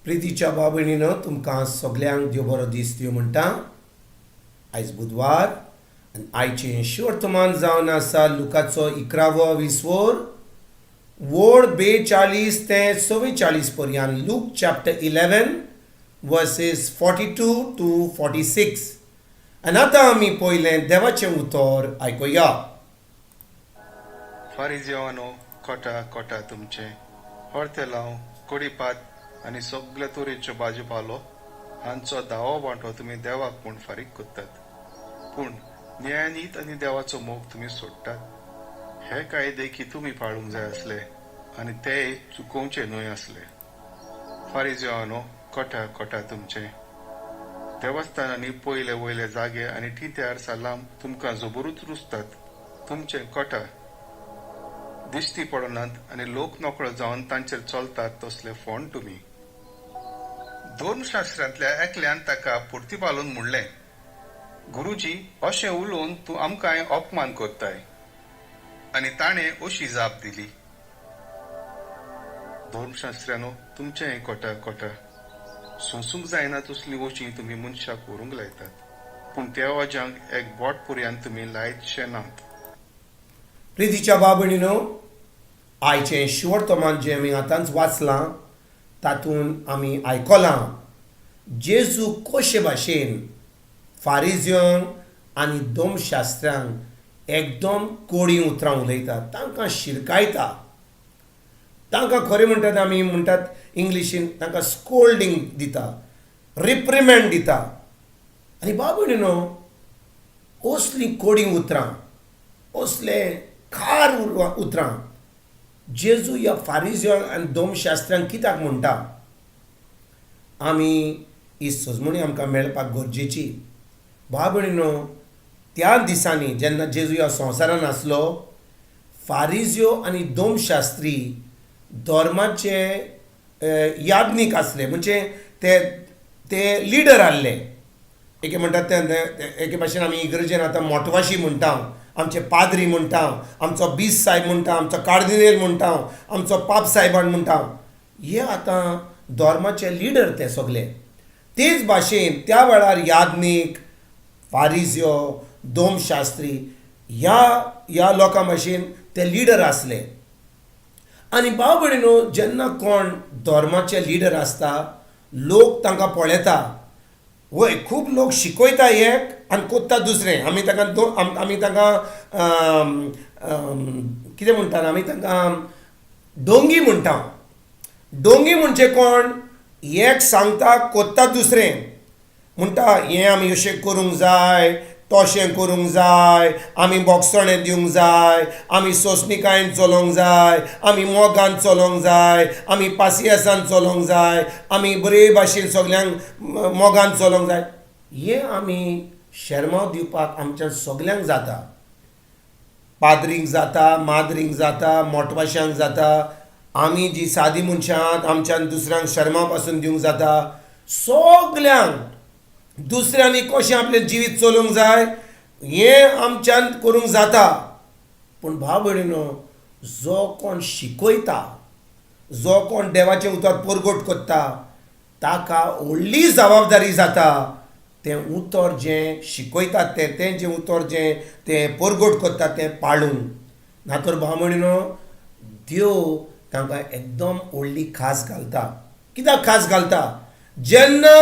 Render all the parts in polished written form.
प्रितीच्या बाबणीनं तुमकां सगल्यांक देव बरो दीस दिवं म्हणटा. आयज बुधवार आनी आयचें शिवर्तमान जावन आसा लुकाचो 11 वोड 42 ते 44 पर्यंत. Look chapter 11 versus 42 to 46. आनी आतां आमी पयलें देवाचें उतर आयकुया. फारिजियांनो, कोटा कोटा तुमचे हरते लाव कोडीपात आनी सगळे तरेच्यो भाजीपालो हांचो दावो वांटो तुमी देवाक म्हूण फारीक करतात, पूण न्यायानीत आनी देवाचो मोग तुमी सोडटात. हे कायदे की तुमी पाळूंक जाय आसले आनी ते चुकोवचे न्हय आसले. फारिजियांनो, कोटा कोटा तुमचे देवस्थानांनी पयले वयले जागे आनी ठित्यार सालाम तुमकां जबरूच रुजतात. तुमचे कोटा दिश्टी पडनात आनी लोक नोकळो जावन तांचेर चलतात तसले फोंड तुमी. दोन शास्त्रांतल्या एकल्यान ताका पुर्तिपालून म्हणलें, गुरुजी, अशें उलोवन तूं आमकां अपमान करताय. आनी ताणें अशी जाप दिली, दोन शास्त्रांनो, तुमचें कोटा कोटा सोंसूंक जायना तसली वची तुमी मनशाक व्हरूंक लायतात, पूण त्या वाज्यांक एक बोट पर्यंत तुमी लायतशे नात. प्रितीच्या बाबणीनो, आयचें शिवर्तमान जें आमी आतांच वाचलां तातूंत आमी आयकलां जेजू कशे भाशेन फारिजियांक आनी धर्मशास्त्रांक एकदम कोडी उतरां उलयता, तांकां शिरकायता, तांकां खरें म्हणटात आमी म्हणटात इंग्लिशीन तांकां स्कोल्डिंग दिता, रिप्रिमेंड दिता. आनी बाबणीनो, असलीं कोडी उतरां, असले खार उतरां जेजू ह्या फारिजियांक आनी धर्मशास्त्रांक कित्याक म्हणटा, आमी ही सजमणी आमकां मेळपाक गरजेची. बाबणीनो, त्या दिसांनी जेन्ना जेजू ह्या संवसारान आसलो, फारिजियो आनी धर्मशास्त्री धर्माचे याज्ञीक आसले, म्हणजे ते लिडर आसले. एके म्हणटात ते एके भाशेन आमी इगर्जेन आतां मोटवाशी म्हणटा, आमचे पाद्री म्हणटा, आमचो बीस साहेब म्हणटा, आमचो कार्दिनेल म्हणटा, आमचो पाप साहेबान म्हणटा. हे आतां धर्माचे लिडर ते सगळे. तेच भाशेन त्या वेळार याज्ञीक, फारिजियो, धर्मशास्त्री ह्या लोकां भाशेन ते लिडर आसले. आनी भाव भयणीनो, जेन्ना कोण धर्माचे लिडर आसता, लोक तांकां पळयता, वय खूब लोक शिकयता एक आनी कोत्ता दुसरें. आमी तांकां कितें म्हणटा, आमी तांकां डोंगी म्हणटा. डोंगी म्हणजे कोण, एक सांगता कोत्ता दुसरें म्हणटा, हें आमी अशें करूंक जाय, तशें करूंक जाय, आमी बोगसणे दिवंक जाय, आमी सोंसणिकायेन चलोवंक जाय, आमी मोगान चलोवंक जाय, आमी पासियेंसान चलोवंक जाय, आमी बरे भाशेन सगल्यांक मोगान चलोवंक जाय. हें आमी शर्माव दिवपाक आमच्या सगल्यांक जाता. पाद्रींक जाता, माद्रींक जाता, मोटवाश्यांक जाता. आमी जी सादी मनशां आहात, आमच्यान दुसऱ्यांक शर्मा पासून दिवंक जाता. सगल्यांक दुसऱ्यांनी कशें आपलें जिवीत चलोवंक जाय हें आमच्यान करूंक जाता. पूण भाव भयणीनो, जो कोण शिकयता, जो कोण देवाचें उतर परगट करता, ताका व्हडली जबाबदारी जाता तें उतर जें शिकयतात तें जें उतर जें तें परगट करता तें पाळून. ना तर भाव भयणीनो, देव तांकां एकदम व्हडली खास घालता. कित्याक खास घालता, जेन्ना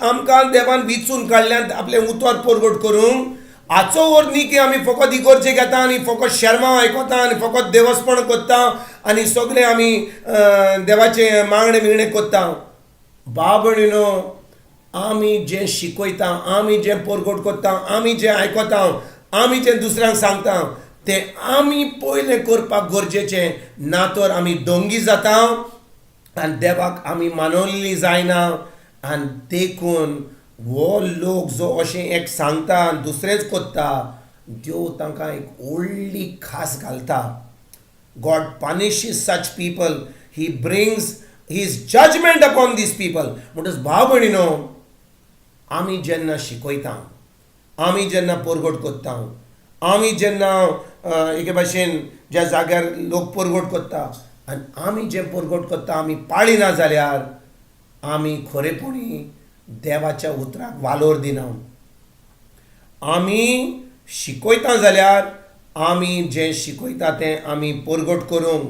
आमकां देवान विचून काडल्यान आपलें उतर परगट करूंक, हाचो अर्थ न्ही की आमी फकत इगर्जे घेता आनी फकत शर्मा आयकता आनी फकत देवस्पण करता आनी सगळें आमी देवाचे मागणे बिगणे करता. बाबणीनो, आमी जें शिकयता, आमी जें परगट करता, आमी जें आयकता, आमी जें दुसऱ्यांक सांगता, तें आमी पयलें करपाक गरजेचें. ना तर आमी डोंगी जाता आनी देवाक आमी मानवल्लीं जायना. आनी देखून हो लोक जो अशें एक सांगता आनी दुसरेंच करता, देव तांकां एक व्हडली खास घालता. God punishes such people, he brings his judgement upon these people. म्हणटच भाव भयणीनो, आमी जेन्ना शिकयता, आमी जेन्ना परगट करता, आमी जेन्ना एके भाशेन ज्या जाग्यार लोक परगट करता आनी आमी जें परगट करता आमी पाळिना जाल्यार आमी खरेपणी देवाच्या उतराक वालोर दिना. आमी शिकयता जाल्यार आमी जें शिकयता तें आमी परगट करूंक,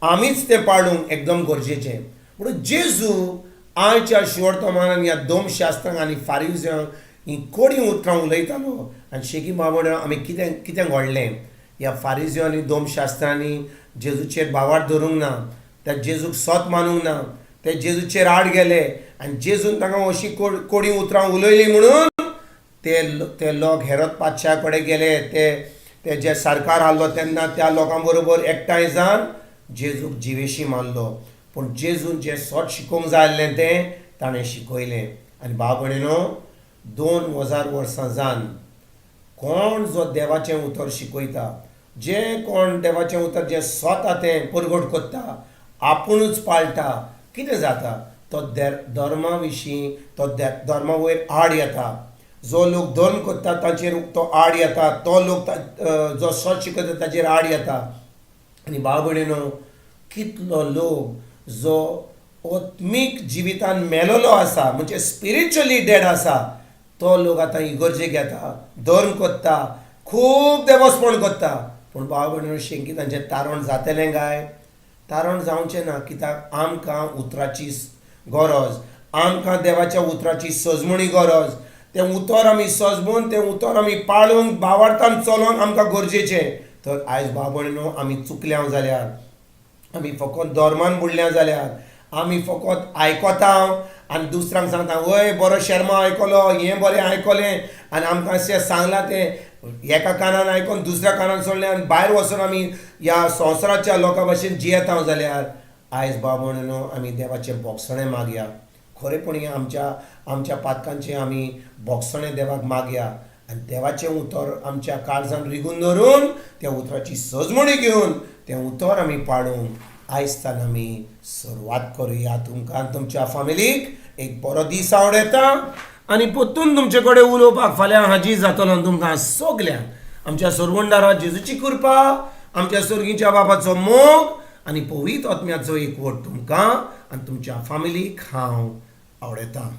आमीच तें पाळूंक एकदम गरजेचें. म्हणून जेजू आयच्या शिवर्तमानान ह्या धर्मशास्त्रांक आनी फारिझ्यांक ही कोडी उतरां उलयतालो. आनी शेगी बाबड्यो आमी कितें घडलें ह्या फारिझ्यो आनी धर्मशास्त्रांनी जेजूचेर बावार धरूंक ना, त्या जेजूक सोत मानूंक ना, ते जेजूचेर आड गेले आनी जेजून तांकां अशी कोडी उतरां उलयली म्हणून ते लोक हेरोद पादशा कडेन गेले. ते जे सरकार आहलो तेन्ना त्या लोकां बरोबर एकठांय जावन जेजूक जिवेशी मारलो. पूण जेजून जें सोत शिकोवंक जाय आसलें तें ताणें शिकयलें. आनी भाव भयणीनो, 2000 वर्सां जावन कोण जो देवाचें उतर शिकयता, जे कोण देवाचें उतर जें स्वता तें परगट करता, आपुणूच पाळटा, कितें जाता तो धर्मा विशीं तो धर्मा वयर आड येता. जो लोक धर्म करता ताचेर तो आड येता, तो लोक जो सत शिकयता ताचेर आड येता. आनी भाव भयणीनो, कितलो लोक जो आत्मीक जिवितान मेलोलो आसा, म्हणजे स्पिरिच्युअली डेड आसा, तो लोक आतां इगर्जेक येता, धर्म करता, खूब देवस्पण करता. पूण भाव भयणीनो, शेंकी तांचें तारण जातलें काय? तारण जावचें ना. कित्याक आमकां उतराची गरज, आमकां देवाच्या उतराची सजमणी गरज. तें उतर आमी सजमून तें उतर आमी पाळूंक भावार्थान चलोवंक आमकां गरजेचें. तर आयज भाव भयणीनो, आमी चुकल्या जाल्यार, आमी फकत धर्मान बुडल्या जाल्यार, आमी फकत आयकता आनी दुसऱ्यांक सांगता वय बरो शर्मा आयकलो, हें बरें आयकलें आनी आमकां अशें सांगलां तें एका कानान आयकून दुसऱ्या कानान सोडलें आनी भायर वचून आमी ह्या संवसाराच्या लोकां भशेन जियेता जाल्यार आयज भाव भयणीनो, आमी देवाचें बोगसणें मागया. खरेपणी आमच्या पातकांचें आमी बोगसणें देवाक मागया आनी देवाचें उतर आमच्या काळजान रिगून धरून त्या उतराची सजमणी घेवन तें उतर आमी पाळूंक आयजतान आमी सुरवात करुया. तुमकां तुमच्या फॅमिलीक एक बरो दीस आवडेता आनी परतून तुमचे कडेन उलोवपाक फाल्यां हाजीर जातलो. तुमकां सगल्यांक आमच्या सोरवंडारा जेजूची कृपा, आमच्या सर्गीच्या बाबाचो मोग आनी पवित्र आत्म्याचो एकवट तुमकां आनी तुमच्या फॅमिलीक हांव आवडेता.